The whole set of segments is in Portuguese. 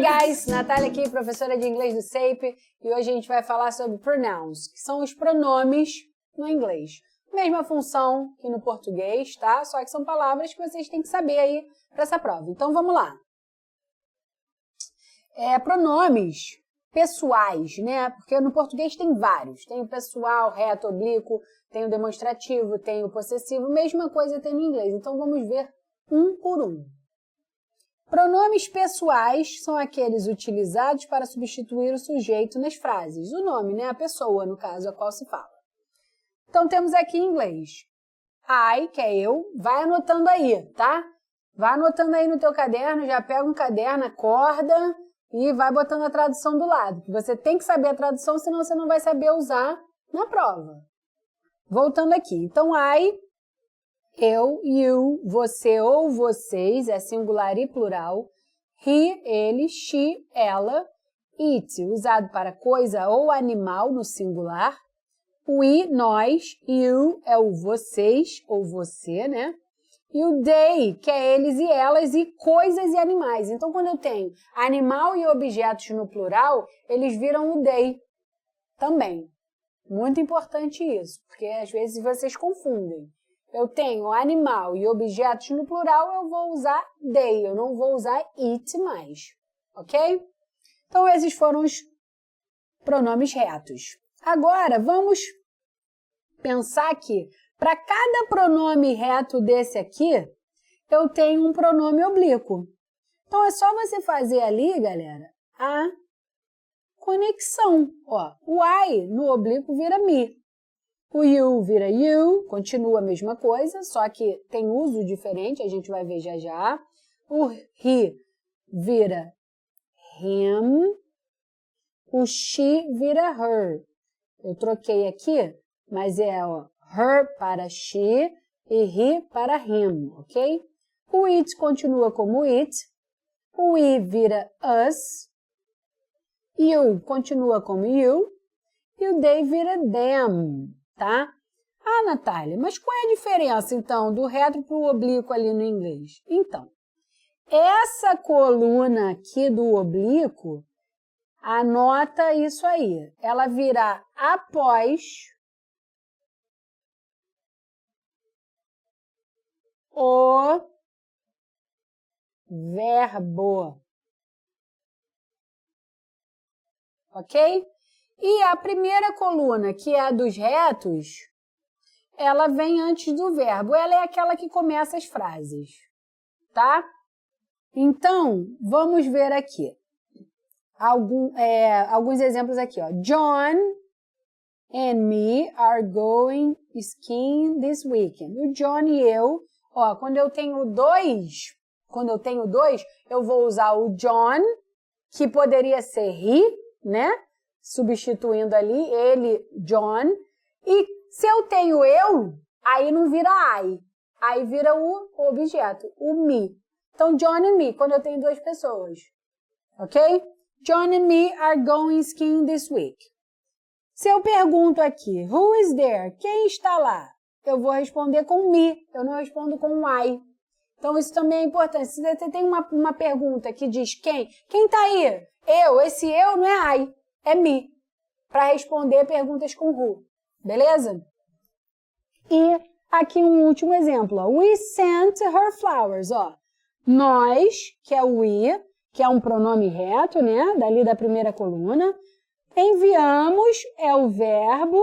guys, Natália aqui, professora de inglês do SAPE, e hoje a gente vai falar sobre pronouns, que são os pronomes no inglês. Mesma função que no português, tá? Só que são palavras que vocês têm que saber aí para essa prova. Então vamos lá. Pronomes pessoais, né? Porque no português tem vários. Tem o pessoal, reto, oblíquo, tem o demonstrativo, tem o possessivo, mesma coisa tem no inglês. Então vamos ver um por um. Pronomes pessoais são aqueles utilizados para substituir o sujeito nas frases. O nome, né? A pessoa, no caso, a qual se fala. Então, temos aqui em inglês. I, que é eu, vai anotando aí, tá? Vai anotando aí no teu caderno, já pega um caderno, acorda e vai botando a tradução do lado. Você tem que saber a tradução, senão você não vai saber usar na prova. Voltando aqui. Então, I, eu, you, você ou vocês, é singular e plural. He, ele, she, ela. It, usado para coisa ou animal no singular. We, nós. You é o vocês ou você, né? E o they, que é eles e elas, e coisas e animais. Então, quando eu tenho animal e objetos no plural, eles viram o they também. Muito importante isso, porque às vezes vocês confundem. Eu tenho animal e objetos no plural, eu vou usar they, eu não vou usar it mais, ok? Então, esses foram os pronomes retos. Agora, vamos pensar que para cada pronome reto desse aqui, eu tenho um pronome oblíquo. Então, é só você fazer ali, galera, a conexão. Ó, o I no oblíquo vira me. O you vira you, continua a mesma coisa, só que tem uso diferente, a gente vai ver já já. O he vira him. O she vira her. Eu troquei aqui, mas é ó, her para she e he para him, ok? O it continua como it. O we vira us. You continua como you. E o they vira them. Tá? Ah, Natália, mas qual é a diferença, então, do reto para o oblíquo ali no inglês? Então, essa coluna aqui do oblíquo, anota isso aí. Ela virá após o verbo. Ok? E a primeira coluna, que é a dos retos, ela vem antes do verbo. Ela é aquela que começa as frases, tá? Então, vamos ver aqui. Alguns exemplos aqui, ó. John and me are going skiing this weekend. O John e eu, ó, quando eu tenho dois, eu vou usar o John, que poderia ser he, né? Substituindo ali, ele, John. E se eu tenho eu, aí não vira I. Aí vira o objeto, o me. Então, John and me, quando eu tenho duas pessoas. Ok? John and me are going skiing this week. Se eu pergunto aqui, who is there? Quem está lá? Eu vou responder com me, eu não respondo com I. Então, isso também é importante. Se você tem uma pergunta que diz quem está aí? Eu, esse eu não é I. É me, para responder perguntas com who, beleza? E aqui um último exemplo, ó. We sent her flowers, ó. Nós, que é o we, que é um pronome reto, né, dali da primeira coluna. Enviamos, é o verbo,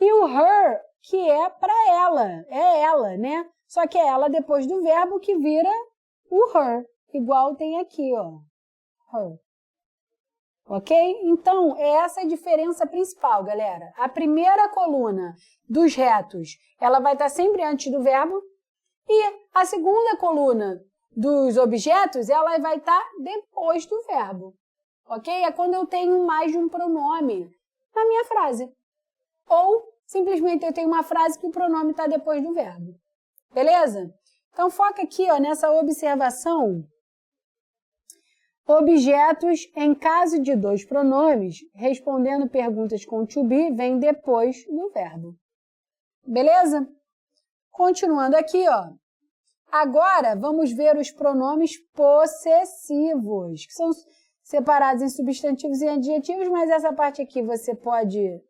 e o her, que é para ela, né? Só que é ela depois do verbo que vira o her, igual tem aqui, ó, her. Ok? Então, essa é a diferença principal, galera. A primeira coluna dos retos, ela vai estar sempre antes do verbo. E a segunda coluna dos objetos, ela vai estar depois do verbo. Ok? É quando eu tenho mais de um pronome na minha frase. Ou, simplesmente, eu tenho uma frase que o pronome está depois do verbo. Beleza? Então, foca aqui ó, nessa observação. Objetos, em caso de dois pronomes, respondendo perguntas com to be, vem depois do verbo. Beleza? Continuando aqui, ó. Agora, vamos ver os pronomes possessivos, que separados em substantivos e adjetivos, mas essa parte aqui você pode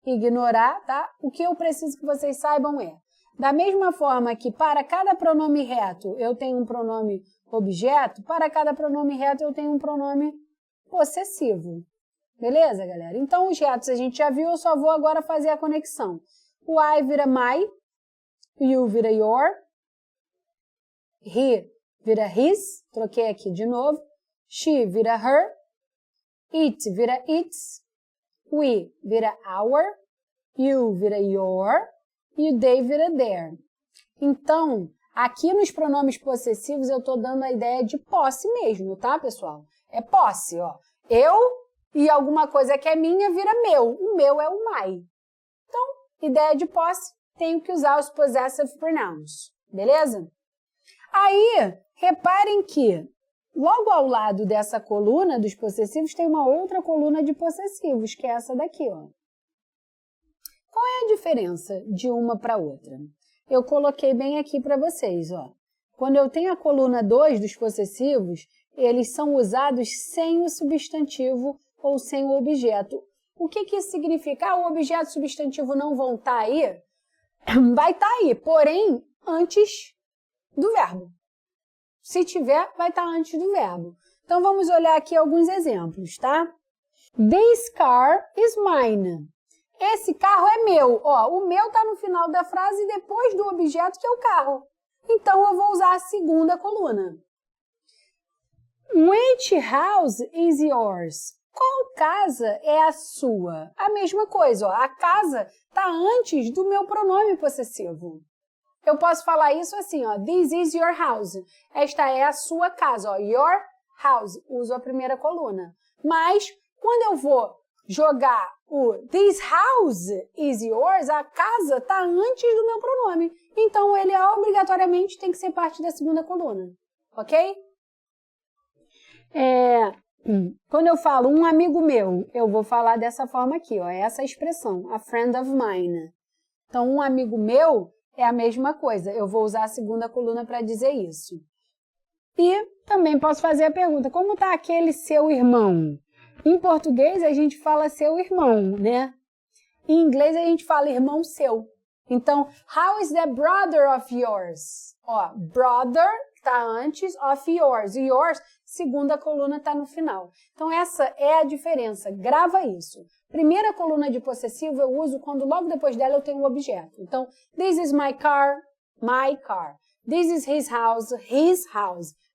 ignorar, tá? O que eu preciso que vocês saibam é, da mesma forma que para cada pronome reto eu tenho um pronome objeto, para cada pronome reto eu tenho um pronome possessivo. Beleza, galera? Então, os retos a gente já viu, eu só vou agora fazer a conexão. O I vira my, you vira your, he vira his, troquei aqui de novo, she vira her, it vira its, we vira our, you vira your e o they vira their. Então, aqui nos pronomes possessivos eu estou dando a ideia de posse mesmo, tá, pessoal? É posse, ó. Eu e alguma coisa que é minha vira meu. O meu é o my. Então, ideia de posse, tenho que usar os possessive pronouns, beleza? Aí, reparem que logo ao lado dessa coluna dos possessivos tem uma outra coluna de possessivos, que é essa daqui, ó. Qual é a diferença de uma para outra? Eu coloquei bem aqui para vocês, ó. Quando eu tenho a coluna 2 dos possessivos, eles são usados sem o substantivo ou sem o objeto. O que que isso significa? Ah, o objeto e o substantivo não vão estar aí? Vai estar aí, porém, antes do verbo. Se tiver, vai estar antes do verbo. Então, vamos olhar aqui alguns exemplos, tá? This car is mine. Esse carro é meu. Ó, o meu está no final da frase depois do objeto, que é o carro. Então, eu vou usar a segunda coluna. Which house is yours? Qual casa é a sua? A mesma coisa, ó. A casa está antes do meu pronome possessivo. Eu posso falar isso assim, ó. This is your house. Esta é a sua casa, ó. Your house. Uso a primeira coluna. Mas, quando eu vou jogar o this house is yours, a casa está antes do meu pronome. Então, ele obrigatoriamente tem que ser parte da segunda coluna. Ok? Quando eu falo um amigo meu, eu vou falar dessa forma aqui, ó. Essa expressão, a friend of mine. Então, um amigo meu é a mesma coisa. Eu vou usar a segunda coluna para dizer isso. E também posso fazer a pergunta, como está aquele seu irmão? Em português, a gente fala seu irmão, né? Em inglês, a gente fala irmão seu. Então, how is the brother of yours? Ó, brother está antes of yours. Yours, segunda coluna está no final. Então, essa é a diferença. Grava isso. Primeira coluna de possessivo eu uso quando logo depois dela eu tenho um objeto. Então, this is my car, my car. This is his house,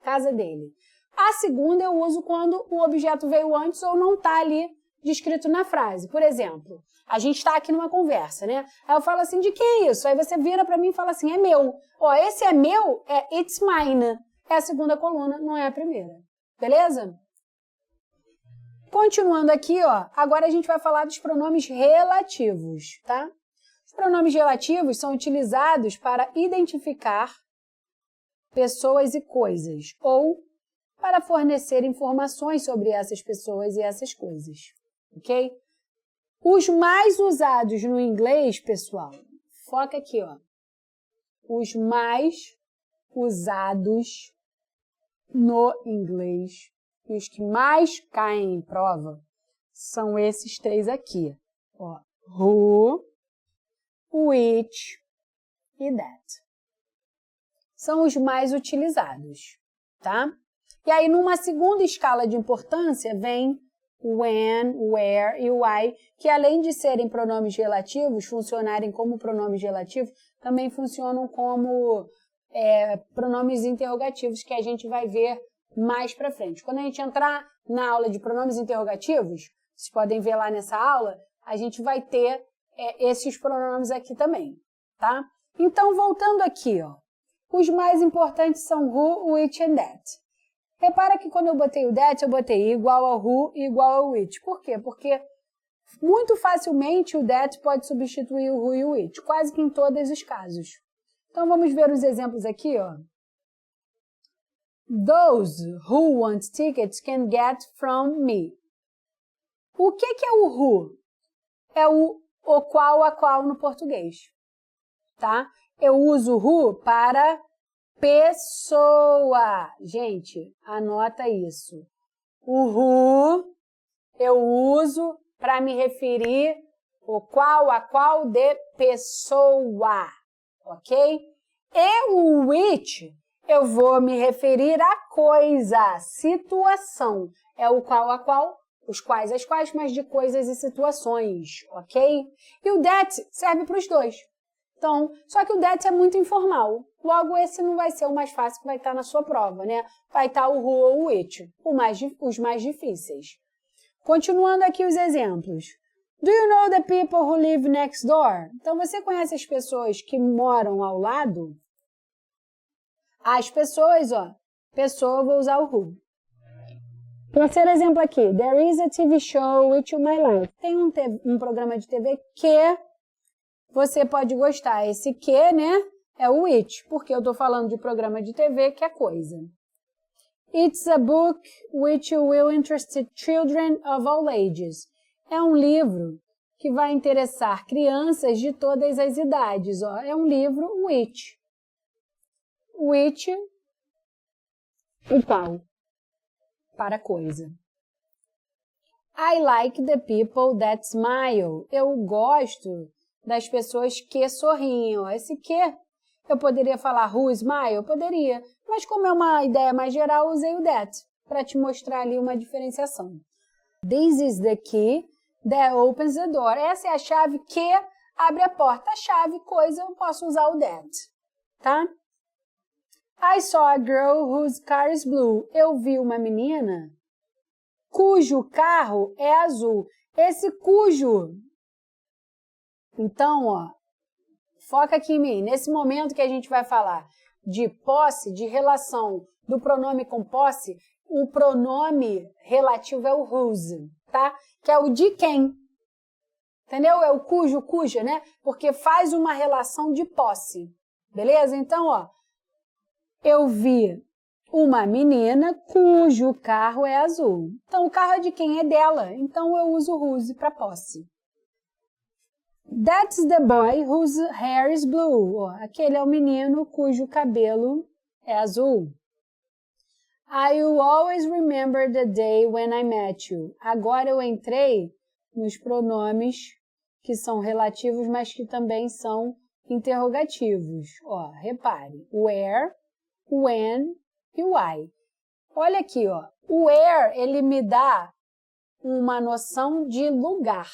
casa dele. A segunda eu uso quando o objeto veio antes ou não está ali descrito na frase. Por exemplo, a gente está aqui numa conversa, né? Aí eu falo assim, de que é isso? Aí você vira para mim e fala assim, é meu. Ó, esse é meu, é it's mine. É a segunda coluna, não é a primeira. Beleza? Continuando aqui, ó, agora a gente vai falar dos pronomes relativos, tá? Os pronomes relativos são utilizados para identificar pessoas e coisas, ou para fornecer informações sobre essas pessoas e essas coisas, ok? Os mais usados no inglês, pessoal, foca aqui, ó. Os mais usados no inglês e os que mais caem em prova são esses três aqui, ó. Who, which e that. São os mais utilizados, tá? E aí, numa segunda escala de importância, vem when, where e why, que além de serem pronomes relativos, funcionarem como pronomes relativos, também funcionam como pronomes interrogativos, que a gente vai ver mais para frente. Quando a gente entrar na aula de pronomes interrogativos, vocês podem ver lá nessa aula, a gente vai ter esses pronomes aqui também, tá? Então, voltando aqui, ó, os mais importantes são who, which and that. Repara que quando eu botei o that, eu botei igual ao who e igual ao which. Por quê? Porque muito facilmente o that pode substituir o who e o which, quase que em todos os casos. Então, vamos ver os exemplos aqui, ó. Those who want tickets can get from me. O que é o who? É o qual, a qual no português, tá? Eu uso who para pessoa. Gente, anota isso. O who eu uso para me referir o qual, a qual de pessoa, ok? E o which eu vou me referir a coisa, situação. É o qual, a qual, os quais, as quais, mas de coisas e situações, ok? E o that serve para os dois. Então, só que o that é muito informal. Logo, esse não vai ser o mais fácil que vai estar na sua prova, né? Vai estar o who ou o which, os mais difíceis. Continuando aqui os exemplos. Do you know the people who live next door? Então, você conhece as pessoas que moram ao lado? As pessoas, ó. Pessoa, vou usar o who. Terceiro exemplo aqui. There is a TV show which you might like. Tem um programa de TV que você pode gostar. Esse que, né, é o which, porque eu estou falando de programa de TV, que é coisa. It's a book which will interest children of all ages. É um livro que vai interessar crianças de todas as idades. Ó. É um livro which. Which, o qual? Para coisa. I like the people that smile. Eu gosto das pessoas que sorriem. Ó. Esse que, eu poderia falar who smile? Eu poderia. Mas como é uma ideia mais geral, usei o that para te mostrar ali uma diferenciação. This is the key that opens the door. Essa é a chave que abre a porta. A chave, coisa, eu posso usar o that, tá? I saw a girl whose car is blue. Eu vi uma menina cujo carro é azul. Esse cujo. Então, ó, foca aqui em mim. Nesse momento que a gente vai falar de posse, de relação do pronome com posse, o pronome relativo é o whose, tá? Que é o de quem. Entendeu? É o cujo, cuja, né? Porque faz uma relação de posse. Beleza? Então, ó, eu vi uma menina cujo carro é azul. Então, o carro é de quem? É dela. Então, eu uso whose para posse. That's the boy whose hair is blue. Oh, aquele é o menino cujo cabelo é azul. I will always remember the day when I met you. Agora eu entrei nos pronomes que são relativos, mas que também são interrogativos. Ó, repare. Where, when e why. Olha aqui, ó. O where, ele me dá uma noção de lugar.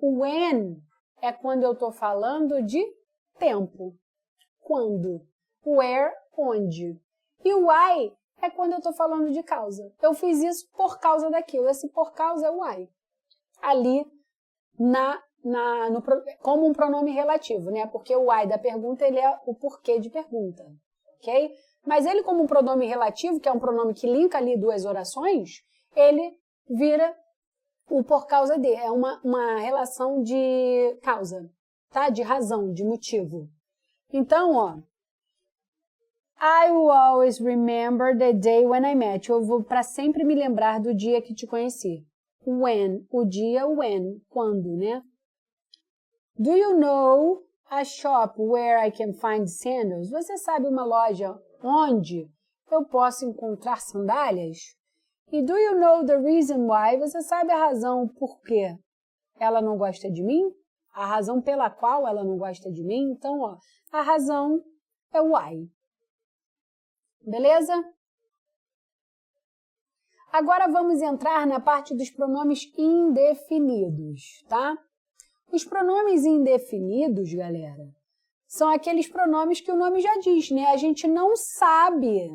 O when é quando eu estou falando de tempo. Quando. Where, onde. E o why é quando eu estou falando de causa. Eu fiz isso por causa daquilo. Esse por causa é o why. Ali, como um pronome relativo, né? Porque o why da pergunta, ele é o porquê de pergunta. Ok? Mas ele, como um pronome relativo, que é um pronome que linka ali duas orações, ele vira o por causa de, é uma relação de causa, tá? De razão, de motivo. Então, ó, I will always remember the day when I met you. Eu vou para sempre me lembrar do dia que te conheci. When, o dia, when, quando, né? Do you know a shop where I can find sandals? Você sabe uma loja onde eu posso encontrar sandálias? E do you know the reason why? Você sabe a razão por que ela não gosta de mim? A razão pela qual ela não gosta de mim? Então, ó, a razão é o why. Beleza? Agora vamos entrar na parte dos pronomes indefinidos, tá? Os pronomes indefinidos, galera, são aqueles pronomes que o nome já diz, né? A gente não sabe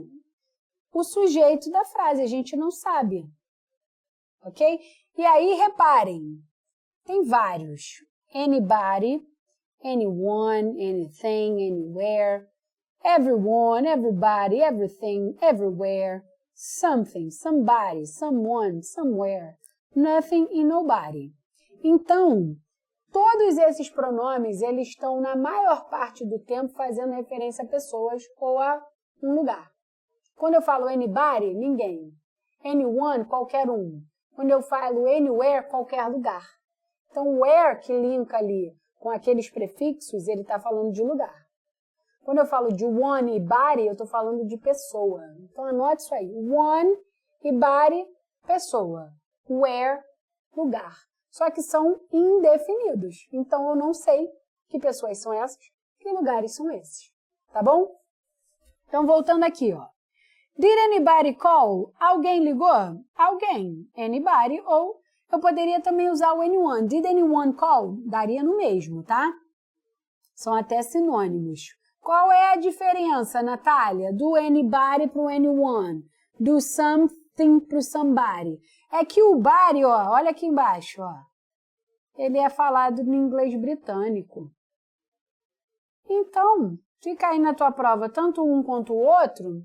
o sujeito da frase, a gente não sabe, ok? E aí, reparem, tem vários. Anybody, anyone, anything, anywhere, everyone, everybody, everything, everywhere, something, somebody, someone, somewhere, nothing e nobody. Então, todos esses pronomes, eles estão na maior parte do tempo fazendo referência a pessoas ou a um lugar. Quando eu falo anybody, ninguém. Anyone, qualquer um. Quando eu falo anywhere, qualquer lugar. Então, where, que linka ali com aqueles prefixos, ele está falando de lugar. Quando eu falo de one e body, eu estou falando de pessoa. Então, anote isso aí. One e body pessoa. Where, lugar. Só que são indefinidos. Então, eu não sei que pessoas são essas, que lugares são esses. Tá bom? Então, voltando aqui, ó. Did anybody call? Alguém ligou? Alguém. Anybody. Ou eu poderia também usar o anyone. Did anyone call? Daria no mesmo, tá? São até sinônimos. Qual é a diferença, Natália, do anybody para o anyone? Do something para o somebody? É que o body, ó, olha aqui embaixo, ó. Ele é falado no inglês britânico. Então, fica aí na tua prova tanto um quanto o outro,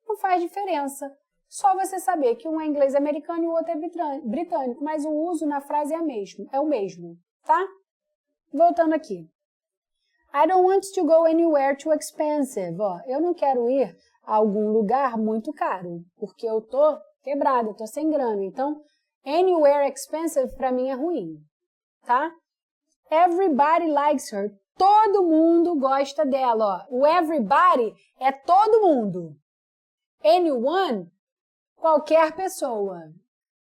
não faz diferença. Só você saber que um é inglês americano e o outro é britânico, mas o uso na frase é o mesmo, tá? Voltando aqui. I don't want to go anywhere too expensive. Ó, eu não quero ir a algum lugar muito caro, porque eu tô quebrada, tô sem grana. Então, anywhere expensive para mim é ruim, tá? Everybody likes her. Todo mundo gosta dela, ó. O everybody é todo mundo. Anyone, qualquer pessoa.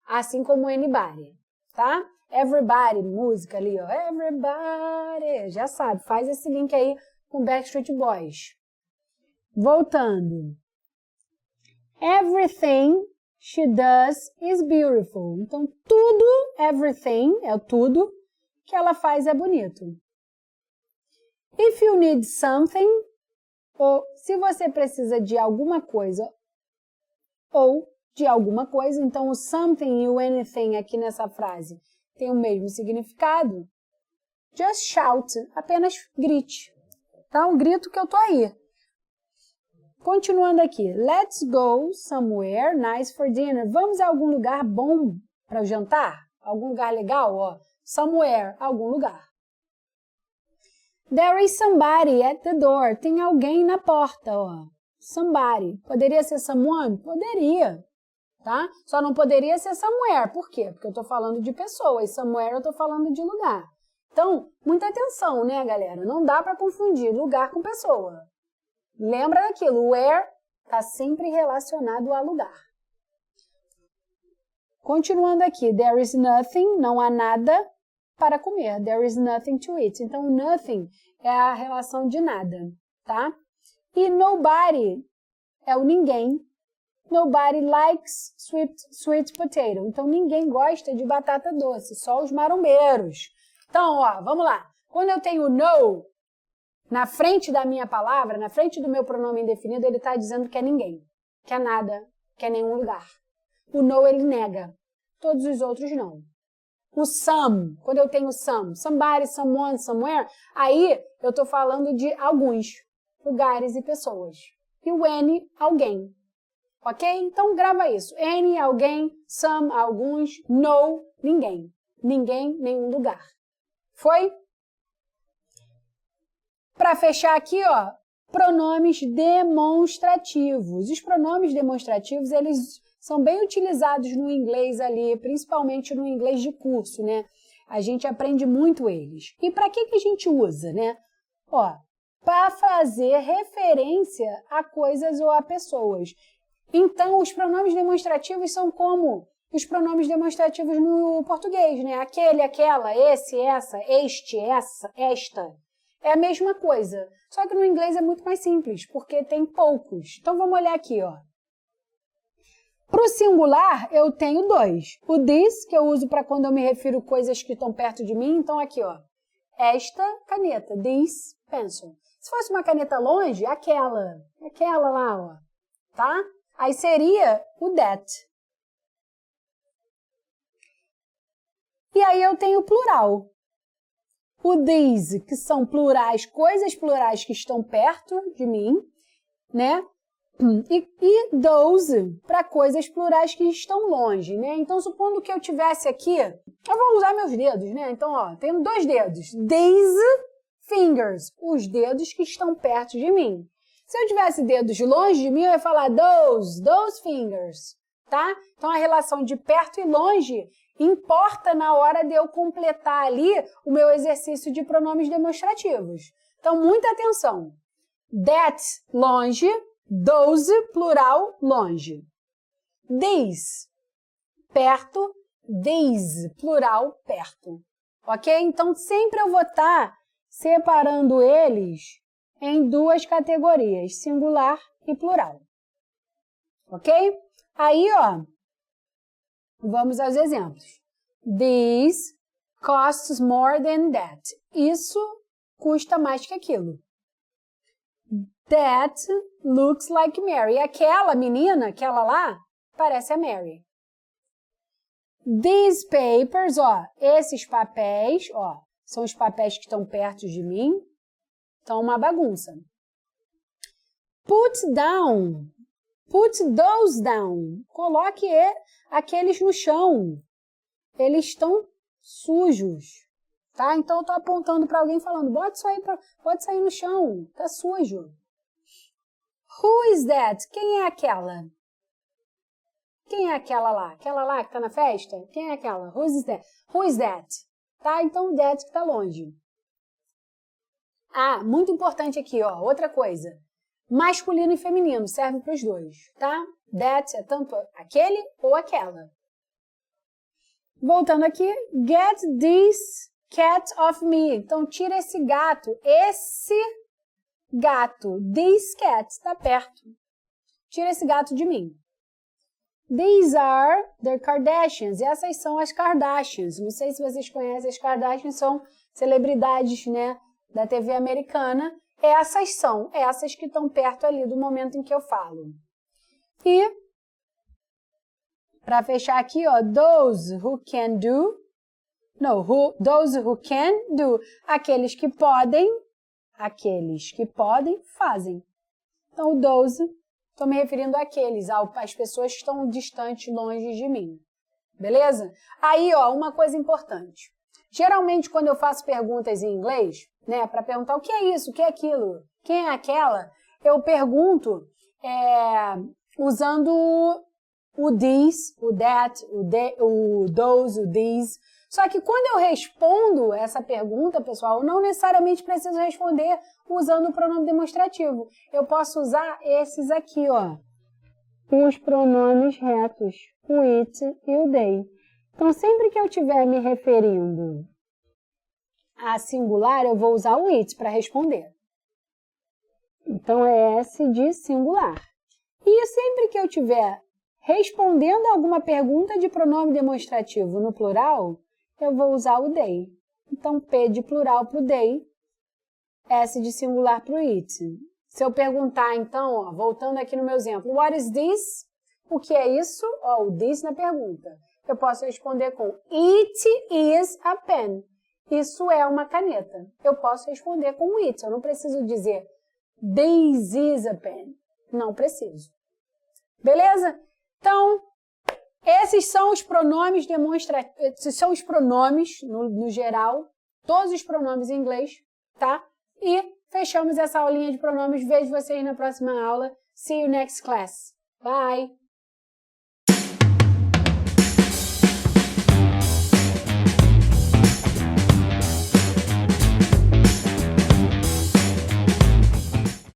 Assim como anybody, tá? Everybody, música ali, ó. Everybody, já sabe, faz esse link aí com Backstreet Boys. Voltando. Everything she does is beautiful. Então, tudo, everything, é tudo que ela faz é bonito. If you need something, ou se você precisa de alguma coisa, ou de alguma coisa, então o something e o anything aqui nessa frase tem o mesmo significado. Just shout, apenas grite. Tá? Um grito que eu tô aí. Continuando aqui. Let's go somewhere nice for dinner. Vamos a algum lugar bom para o jantar? Algum lugar legal? Ó. Somewhere, algum lugar. There is somebody at the door. Tem alguém na porta, ó. Somebody. Poderia ser someone? Poderia. Tá? Só não poderia ser somewhere. Por quê? Porque eu tô falando de pessoa e somewhere eu tô falando de lugar. Então, muita atenção, né, galera? Não dá para confundir lugar com pessoa. Lembra daquilo, where tá sempre relacionado a lugar. Continuando aqui, there is nothing, não há nada para comer. There is nothing to eat. Então, nothing é a relação de nada, tá? E nobody é o ninguém. Nobody likes sweet potato. Então, ninguém gosta de batata doce, só os marombeiros. Então, ó, vamos lá. Quando eu tenho no na frente da minha palavra, na frente do meu pronome indefinido, ele está dizendo que é ninguém, que é nada, que é nenhum lugar. O no, ele nega. Todos os outros não. O some, quando eu tenho some, somebody, someone, somewhere, aí eu estou falando de alguns lugares e pessoas. E o any, alguém. Ok? Então, grava isso. Any, alguém, some, alguns, no, ninguém. Ninguém, nenhum lugar. Foi? Para fechar aqui, ó, pronomes demonstrativos. Os pronomes demonstrativos, eles são bem utilizados no inglês ali, principalmente no inglês de curso, né? A gente aprende muito eles. E para que a gente usa, né? Ó, para fazer referência a coisas ou a pessoas. Então, os pronomes demonstrativos são como os pronomes demonstrativos no português, né? Aquele, aquela, esse, essa, este, essa, esta. É a mesma coisa, só que no inglês é muito mais simples, porque tem poucos. Então, vamos olhar aqui, ó. Para o singular, eu tenho dois. O this, que eu uso para quando eu me refiro a coisas que estão perto de mim. Então, aqui, ó. Esta caneta, this pencil. Se fosse uma caneta longe, aquela lá, ó. Tá? Aí seria o that. E aí eu tenho plural. O these, que são plurais, coisas plurais que estão perto de mim, né? E those, para coisas plurais que estão longe, né? Então, supondo que eu tivesse aqui, eu vou usar meus dedos, né? Então, ó, tenho 2 dedos. These fingers, os dedos que estão perto de mim. Se eu tivesse dedos longe de mim, eu ia falar those fingers, tá? Então, a relação de perto e longe importa na hora de eu completar ali o meu exercício de pronomes demonstrativos. Então, muita atenção. That, longe. Those, plural, longe. These, perto, these, plural, perto. Ok? Então, sempre eu vou estar separando eles em duas categorias, singular e plural. Ok? Aí, ó, vamos aos exemplos. This costs more than that. Isso custa mais que aquilo. That looks like Mary. Aquela menina, aquela lá, parece a Mary. These papers, ó, esses papéis, ó, são os papéis que estão perto de mim. Estão uma bagunça. Put down. Put those down. Coloque aqueles no chão. Eles estão sujos. Tá? Então, eu estou apontando para alguém falando, bota isso aí no chão. Tá sujo. Who is that? Quem é aquela? Quem é aquela lá? Aquela lá que está na festa? Quem é aquela? Who is that? Who is that? Tá? Então, that que está longe. Ah, muito importante aqui, ó, outra coisa. Masculino e feminino, serve para os dois, tá? That é tanto aquele ou aquela. Voltando aqui, get this cat off me. Então, tira esse gato. Esse gato, this cat, está perto. Tira esse gato de mim. These are the Kardashians. E essas são as Kardashians. Não sei se vocês conhecem, as Kardashians são celebridades, né, da TV americana. Essas são essas que estão perto ali do momento em que eu falo. E, para fechar aqui, ó, those who can do. No, those who can do. Aqueles que podem fazem. Então, those, estou me referindo àqueles, às pessoas que estão distantes, longe de mim. Beleza? Aí, ó, uma coisa importante. Geralmente, quando eu faço perguntas em inglês, né, para perguntar o que é isso, o que é aquilo, quem é aquela, eu pergunto usando o this, o that, o those, o these. Só que quando eu respondo essa pergunta, pessoal, eu não necessariamente preciso responder usando o pronome demonstrativo. Eu posso usar esses aqui, ó, os pronomes retos, o it e o they. Então, sempre que eu estiver me referindo a singular, eu vou usar o it para responder. Então, é S de singular. E sempre que eu estiver respondendo alguma pergunta de pronome demonstrativo no plural, eu vou usar o they. Então, P de plural para o they, S de singular para o it. Se eu perguntar, então, ó, voltando aqui no meu exemplo, what is this? O que é isso? Ó, o this na pergunta. Eu posso responder com it is a pen. Isso é uma caneta. Eu posso responder com it. Eu não preciso dizer this is a pen. Não preciso. Beleza? Então, esses são os pronomes demonstrativos. Esses são os pronomes, no geral, todos os pronomes em inglês, tá? E fechamos essa aulinha de pronomes. Vejo vocês na próxima aula. See you next class. Bye!